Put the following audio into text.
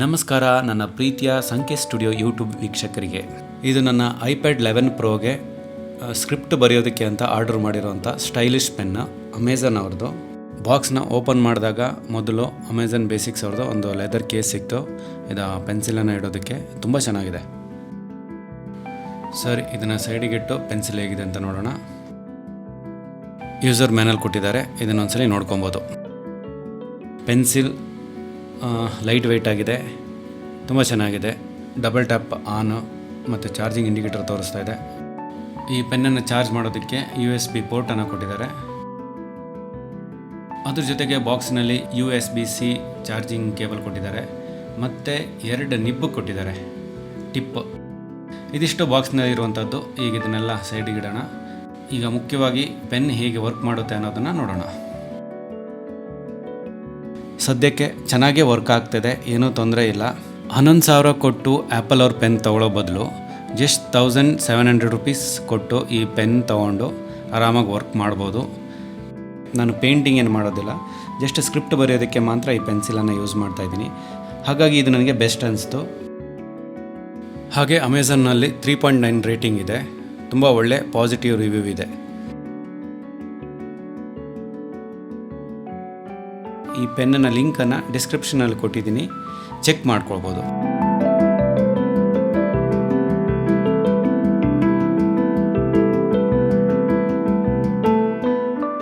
ನಮಸ್ಕಾರ ನನ್ನ ಪ್ರೀತಿಯ ಸಂಖ್ಯೆ ಸ್ಟುಡಿಯೋ ಯೂಟ್ಯೂಬ್ ವೀಕ್ಷಕರಿಗೆ. ಇದು ನನ್ನ iPad 11 Proಗೆ ಸ್ಕ್ರಿಪ್ಟ್ ಬರೆಯೋದಕ್ಕೆ ಅಂತ ಆರ್ಡರ್ ಮಾಡಿರೋಂಥ ಸ್ಟೈಲಿಶ್ ಪೆನ್ನು ಅಮೆಝಾನ್ ಅವ್ರದ್ದು. ಬಾಕ್ಸ್ನ ಓಪನ್ ಮಾಡಿದಾಗ ಮೊದಲು ಅಮೆಝಾನ್ ಬೇಸಿಕ್ಸ್ ಅವ್ರದ್ದು ಒಂದು ಲೆದರ್ ಕೇಸ್ ಸಿಕ್ತು. ಇದು ಪೆನ್ಸಿಲನ್ನು ಇಡೋದಕ್ಕೆ ತುಂಬ ಚೆನ್ನಾಗಿದೆ. ಸರಿ, ಇದನ್ನು ಸೈಡಿಗಿಟ್ಟು ಪೆನ್ಸಿಲ್ ಹೇಗಿದೆ ಅಂತ ನೋಡೋಣ. ಯೂಸರ್ ಮ್ಯಾನುವಲ್ ಕೊಟ್ಟಿದ್ದಾರೆ, ಇದನ್ನೊಂದ್ಸಲಿ ನೋಡ್ಕೊಬೋದು. ಪೆನ್ಸಿಲ್ ಲೈಟ್ ವೆಯ್ಟ್ ಆಗಿದೆ, ತುಂಬ ಚೆನ್ನಾಗಿದೆ. ಡಬಲ್ ಟ್ಯಾಪ್ ಆನ್ ಮತ್ತು ಚಾರ್ಜಿಂಗ್ ಇಂಡಿಕೇಟರ್ ತೋರಿಸ್ತಾ ಇದೆ. ಈ ಪೆನ್ನನ್ನು ಚಾರ್ಜ್ ಮಾಡೋದಕ್ಕೆ USB ಪೋರ್ಟನ್ನು ಕೊಟ್ಟಿದ್ದಾರೆ. ಅದ್ರ ಜೊತೆಗೆ ಬಾಕ್ಸ್ನಲ್ಲಿ USB-C ಚಾರ್ಜಿಂಗ್ ಕೇಬಲ್ ಕೊಟ್ಟಿದ್ದಾರೆ ಮತ್ತು 2 ನಿಬ್ಬು ಕೊಟ್ಟಿದ್ದಾರೆ, ಟಿಪ್. ಇದಿಷ್ಟು ಬಾಕ್ಸ್ನಲ್ಲಿ ಇರುವಂಥದ್ದು. ಈಗ ಇದನ್ನೆಲ್ಲ ಸೈಡಿಗೆ ಇಡೋಣ. ಈಗ ಮುಖ್ಯವಾಗಿ ಪೆನ್ ಹೇಗೆ ವರ್ಕ್ ಮಾಡುತ್ತೆ ಅನ್ನೋದನ್ನು ನೋಡೋಣ. ಸದ್ಯಕ್ಕೆ ಚೆನ್ನಾಗೇ ವರ್ಕ್ ಆಗ್ತಿದೆ, ಏನೂ ತೊಂದರೆ ಇಲ್ಲ. 11,000 ಕೊಟ್ಟು ಆ್ಯಪಲ್ ಅವ್ರ ಪೆನ್ ತೊಗೊಳ್ಳೋ ಬದಲು ಜಸ್ಟ್ 1,700 ರೂಪೀಸ್ ಕೊಟ್ಟು ಈ ಪೆನ್ ತೊಗೊಂಡು ಆರಾಮಾಗಿ ವರ್ಕ್ ಮಾಡ್ಬೋದು. ನಾನು ಪೇಂಟಿಂಗ್ ಏನು ಮಾಡೋದಿಲ್ಲ, ಜಸ್ಟ್ ಸ್ಕ್ರಿಪ್ಟ್ ಬರೆಯೋದಕ್ಕೆ ಮಾತ್ರ ಈ ಪೆನ್ಸಿಲನ್ನು ಯೂಸ್ ಮಾಡ್ತಾಯಿದ್ದೀನಿ. ಹಾಗಾಗಿ ಇದು ನನಗೆ ಬೆಸ್ಟ್ ಅನಿಸ್ತು. ಹಾಗೆ ಅಮೆಝಾನ್ನಲ್ಲಿ 3.9 ರೇಟಿಂಗ್ ಇದೆ, ತುಂಬ ಒಳ್ಳೆ ಪಾಸಿಟಿವ್ ರಿವ್ಯೂ ಇದೆ. ಈ ಪೆನ್ನಿನ ಲಿಂಕನ್ನು ಡಿಸ್ಕ್ರಿಪ್ಷನಲ್ಲಿ ಕೊಟ್ಟಿದ್ದೀನಿ, ಚೆಕ್ ಮಾಡ್ಕೊಳ್ಬೋದು.